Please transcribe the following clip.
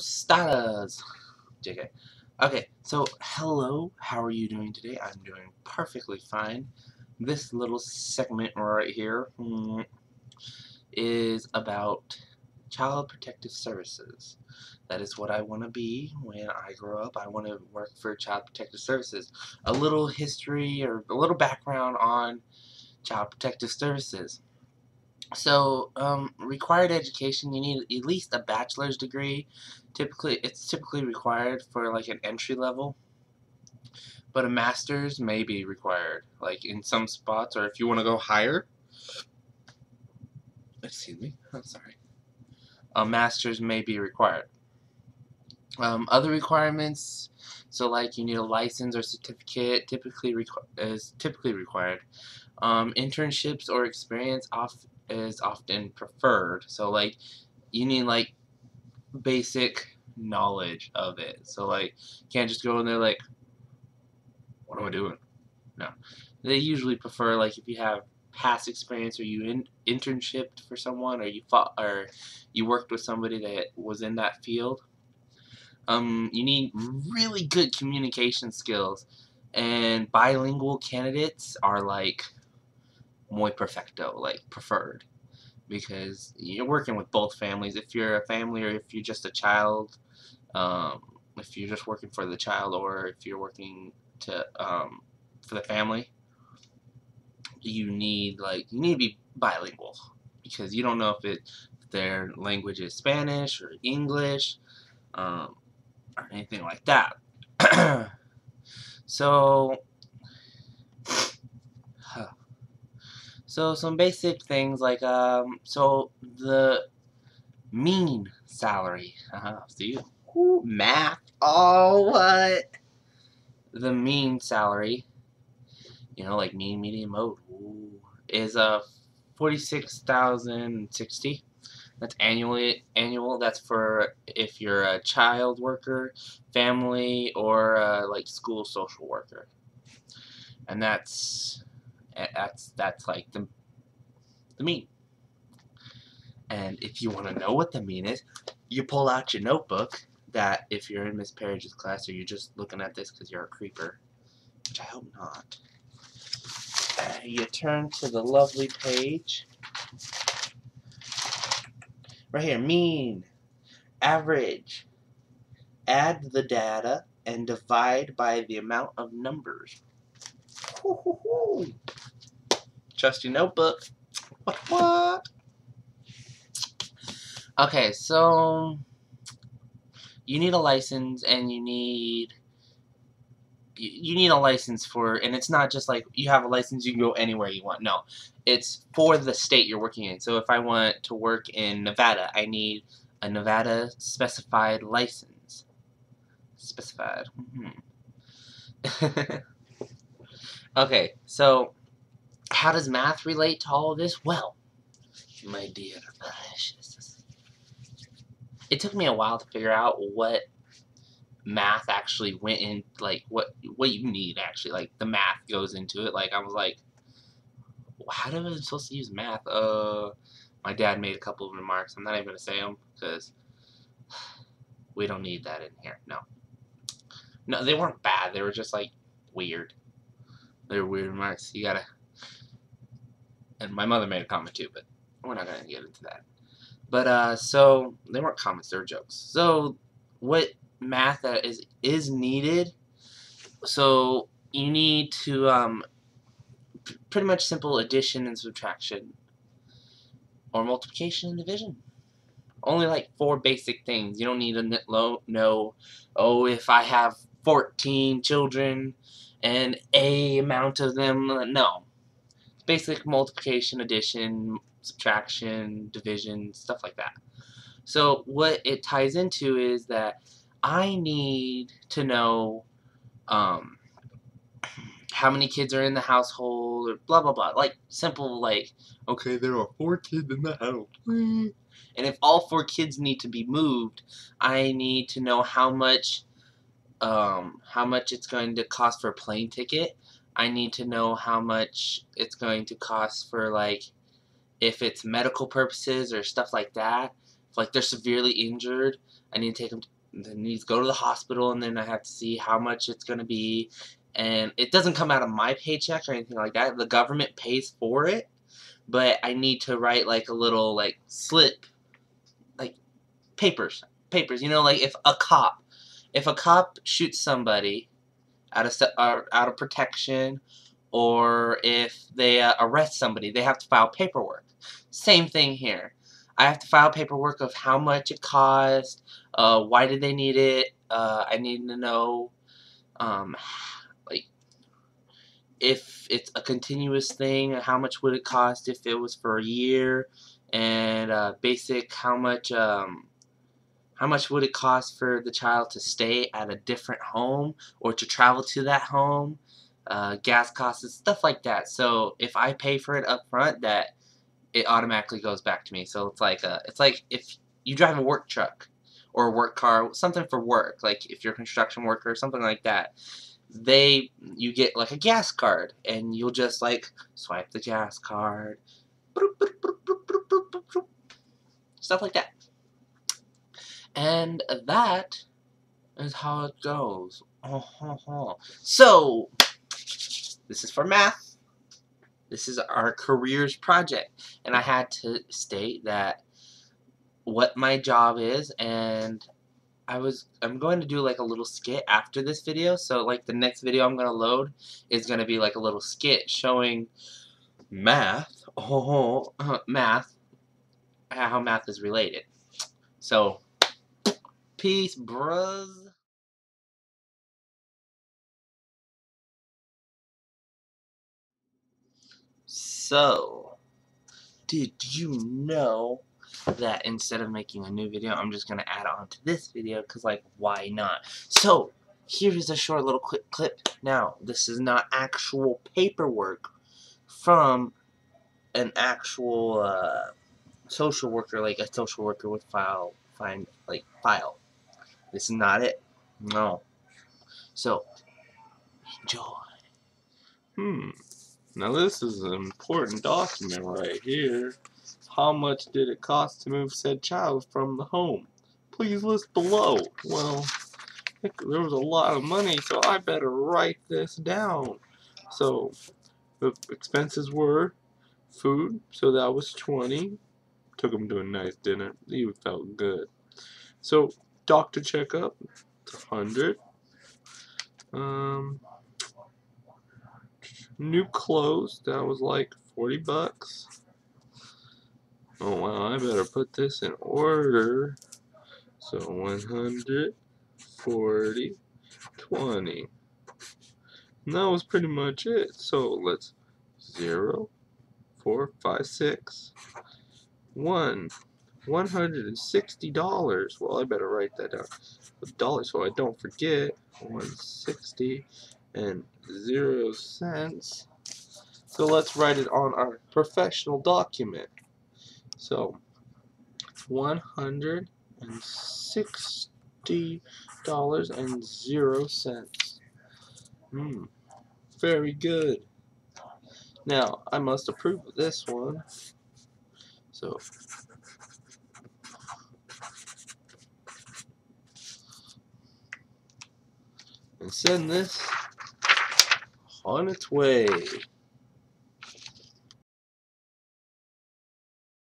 tostadas. JK. Okay, so hello, how are you doing today? I'm doing perfectly fine. This little segment right here is about Child Protective Services. That is what I want to be when I grow up. I want to work for Child Protective Services. A little history or a little background on Child Protective Services. So, required education, you need at least a bachelor's degree. It's typically required for like an entry level, but a master's may be required, like in some spots, or if you want to go higher. Excuse me, I'm sorry. A master's may be required. Other requirements, so like you need a license or certificate, is typically required. Internships or experience is often preferred. So like you need like basic knowledge of it. So like you can't just go in there like, what am I doing? No, they usually prefer like if you have past experience or you internshiped for someone or you worked with somebody that was in that field. You need really good communication skills, and bilingual candidates are like muy perfecto, like preferred, because you're working with both families. If you're a family or if you're just a child, if you're just working for the child or if you're working to for the family, you need to be bilingual, because you don't know if their language is Spanish or English, or anything like that. So some basic things like so the mean salary. See, math. Oh, what? The mean salary, like mean, medium, mode, is 46,060. That's annual. That's for if you're a child worker, family, or like school social worker. And that's like the mean. And if you want to know what the mean is, you pull out your notebook. That if you're in Miss Parrige's class, or you're just looking at this because you're a creeper, which I hope not. You turn to the lovely page. Right here, mean, average. Add the data and divide by the amount of numbers. Trusty notebook. What? Okay, so you need a license, and you need a license for, and it's not just like you have a license, you can go anywhere you want. No, it's for the state you're working in. So if I want to work in Nevada, I need a Nevada specified license. Specified. Okay, so how does math relate to all of this? Well, my dear precious, it took me a while to figure out what math actually went in, like what you need actually, like the math goes into it. Like I was like, how am I supposed to use math? My dad made a couple of remarks. I'm not even gonna say them because we don't need that in here. No, they weren't bad. They were just like weird. They were weird remarks. You gotta. And my mother made a comment too, but we're not gonna get into that. But so they weren't comments. They were jokes. So what math that is needed? So you need to pretty much simple addition and subtraction, or multiplication and division. Only like 4 basic things. You don't need to know, oh, if I have 14 children and a amount of them. No. Basic multiplication, addition, subtraction, division, stuff like that. So what it ties into is that I need to know how many kids are in the household, or blah blah blah. Like simple, like, okay, there are 4 kids in the house. And if all 4 kids need to be moved, I need to know how much it's going to cost for a plane ticket. I need to know how much it's going to cost for, like, if it's medical purposes or stuff like that. if like they're severely injured, I need to take them. They need to go to the hospital, and then I have to see how much it's gonna be. And it doesn't come out of my paycheck or anything like that. The government pays for it, but I need to write like a little like slip, like papers. You know, like if a cop shoots somebody out of protection, or if they arrest somebody, they have to file paperwork. Same thing here. I have to file paperwork of how much it cost, why did they need it. I need to know, like, if it's a continuous thing, how much would it cost if it was for a year, and basic how much would it cost for the child to stay at a different home or to travel to that home, gas costs, and stuff like that. So if I pay for it up front, that it automatically goes back to me. So it's like if you drive a work truck or a work car, something for work, like if you're a construction worker or something like that, you get like a gas card, and you'll just like swipe the gas card, stuff like that. And that is how it goes. So, this is for math. This is our careers project. And I had to state that what my job is, and I'm going to do like a little skit after this video. So like the next video I'm going to load is going to be like a little skit showing math, math, how math is related. So, peace, bruhs. So, did you know that instead of making a new video, I'm just going to add on to this video, because, like, why not? So, here is a short little quick clip. Now, this is not actual paperwork from an actual social worker, like a social worker would file. This is not it. No. So, enjoy. Now this is an important document right here. How much did it cost to move said child from the home? Please list below. Well, there was a lot of money, so I better write this down. So, the expenses were food, so that was 20. Took him to a nice dinner. He felt good. So, doctor checkup, it's 100. New clothes, that was like 40 bucks. Oh wow, I better put this in order. So 100, 40, 20. And that was pretty much it. So let's 0, 4, 5, 6, 1. $160. Well, I better write that down with dollars so I don't forget. 160 and 0 cents. So let's write it on our professional document. So $160.00. Very good. Now I must approve of this one. So and send this on its way.